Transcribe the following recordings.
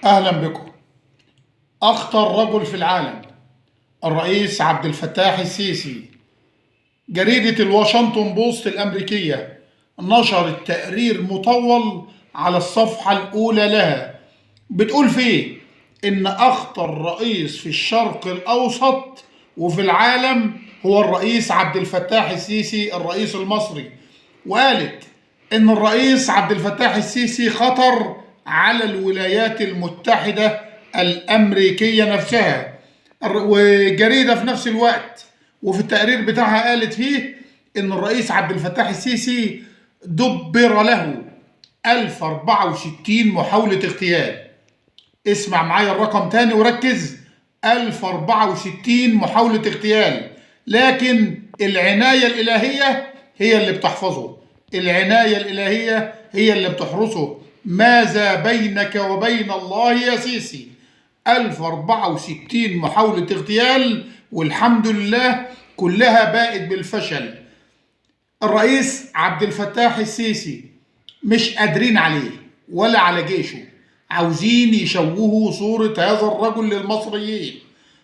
أهلا بكم. أخطر رجل في العالم الرئيس عبد الفتاح السيسي. جريدة الواشنطن بوست الأمريكية نشرت تقرير مطول على الصفحة الأولى لها، بتقول فيه إن أخطر رئيس في الشرق الأوسط وفي العالم هو الرئيس عبد الفتاح السيسي الرئيس المصري، وقالت إن الرئيس عبد الفتاح السيسي خطر على الولايات المتحدة الأمريكية نفسها. وجريدة في نفس الوقت وفي التقرير بتاعها قالت فيه إن الرئيس عبد الفتاح السيسي دبر له 1064 محاولة اغتيال. اسمع معايا الرقم تاني وركز: 1064 محاولة اغتيال، لكن العناية الإلهية هي اللي بتحفظه، العناية الإلهية هي اللي بتحرسه. ماذا بينك وبين الله يا سيسي؟ 1064 محاولة اغتيال والحمد لله كلها باءت بالفشل. الرئيس عبد الفتاح السيسي مش قادرين عليه ولا على جيشه، عاوزين يشوهوا صورة هذا الرجل للمصريين،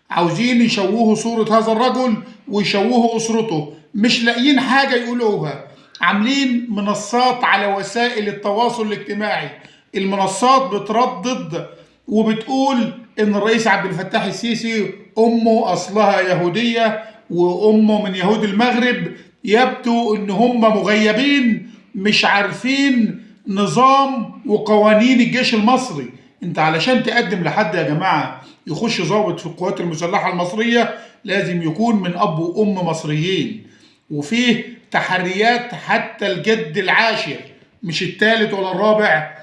عاوزين يشوهوا صورة هذا الرجل ويشوهوا أسرته، مش لاقيين حاجة يقولوها. عاملين منصات على وسائل التواصل الاجتماعي، المنصات بتردد وبتقول إن الرئيس عبد الفتاح السيسي أمه أصلها يهودية وأمه من يهود المغرب. يبدو إن هم مغيبين، مش عارفين نظام وقوانين الجيش المصري. انت علشان تقدم لحد يا جماعة يخش ضابط في القوات المسلحة المصرية لازم يكون من أب وأم مصريين، وفيه تحريات حتى الجد العاشر مش الثالث ولا الرابع.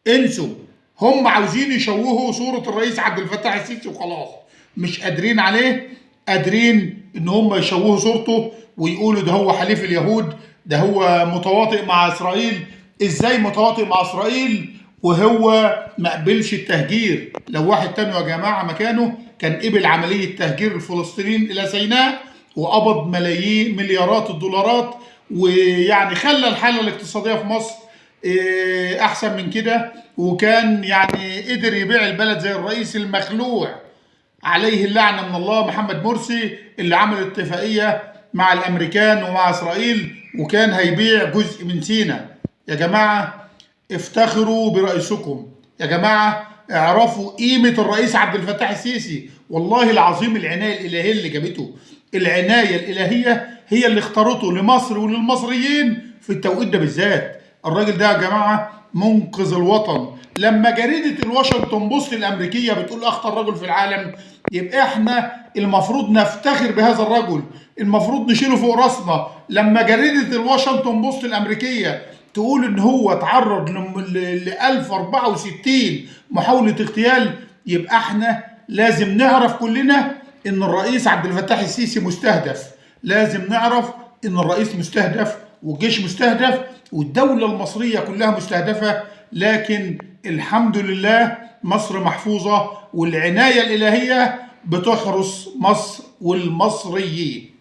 انسوا، هم عاوزين يشوهوا صورة الرئيس عبد الفتاح السيسي وخلاص، مش قادرين عليه، قادرين ان هم يشوهوا صورته ويقولوا ده هو حليف اليهود، ده هو متواطئ مع اسرائيل. ازاي متواطئ مع اسرائيل وهو ما قبلش التهجير؟ لو واحد تاني يا جماعه مكانه كان قبل عمليه تهجير الفلسطينيين الى سيناء وقبض ملايين مليارات الدولارات، ويعني خلى الحاله الاقتصاديه في مصر احسن من كده، وكان يعني قدر يبيع البلد زي الرئيس المخلوع عليه اللعنه من الله محمد مرسي اللي عمل اتفاقيه مع الامريكان ومع اسرائيل وكان هيبيع جزء من سيناء. يا جماعه افتخروا برئيسكم، يا جماعه اعرفوا قيمه الرئيس عبد الفتاح السيسي. والله العظيم العنايه الالهيه اللي جابته، العنايه الالهيه هي اللي اختارته لمصر وللمصريين في التوقيت ده بالذات. الراجل ده يا جماعه منقذ الوطن. لما جريده الواشنطن بوست الامريكيه بتقول اخطر رجل في العالم، يبقى احنا المفروض نفتخر بهذا الرجل، المفروض نشيله فوق راسنا. لما جريده الواشنطن بوست الامريكيه تقول ان هو اتعرض ل 1064 محاوله اغتيال، يبقى احنا لازم نعرف كلنا ان الرئيس عبد الفتاح السيسي مستهدف، لازم نعرف ان الرئيس مستهدف والجيش مستهدف والدوله المصريه كلها مستهدفه. لكن الحمد لله مصر محفوظه والعنايه الالهيه بتحرس مصر والمصريين.